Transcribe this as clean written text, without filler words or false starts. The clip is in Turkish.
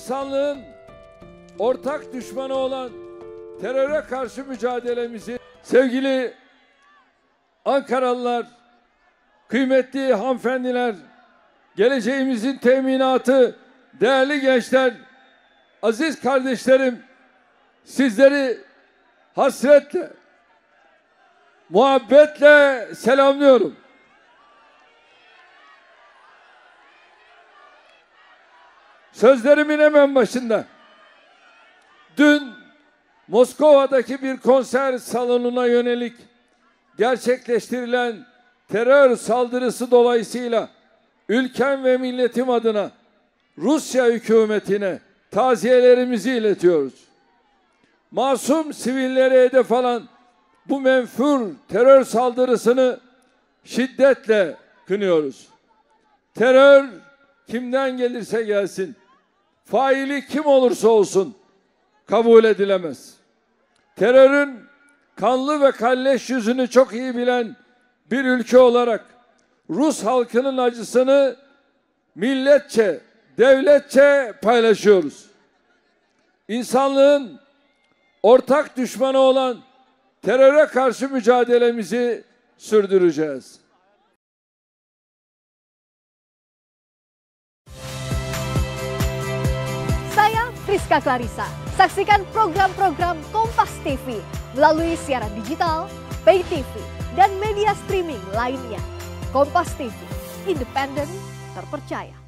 İnsanlığın ortak düşmanı olan teröre karşı mücadelemizi sevgili Ankaralılar, kıymetli hanımefendiler, geleceğimizin teminatı, değerli gençler, aziz kardeşlerim, sizleri hasretle, muhabbetle selamlıyorum. Sözlerimin hemen başında, dün Moskova'daki bir konser salonuna yönelik gerçekleştirilen terör saldırısı dolayısıyla ülkem ve milletim adına Rusya hükümetine taziyelerimizi iletiyoruz. Masum sivillere hedef alan bu menfur terör saldırısını şiddetle kınıyoruz. Terör kimden gelirse gelsin, faili kim olursa olsun kabul edilemez. Terörün kanlı ve kalleş yüzünü çok iyi bilen bir ülke olarak Rus halkının acısını milletçe, devletçe paylaşıyoruz. İnsanlığın ortak düşmanı olan teröre karşı mücadelemizi sürdüreceğiz. Saya Friska Clarissa. Saksikan program-program Kompas TV melalui siaran digital, pay TV, dan media streaming lainnya. Kompas TV, independen, terpercaya.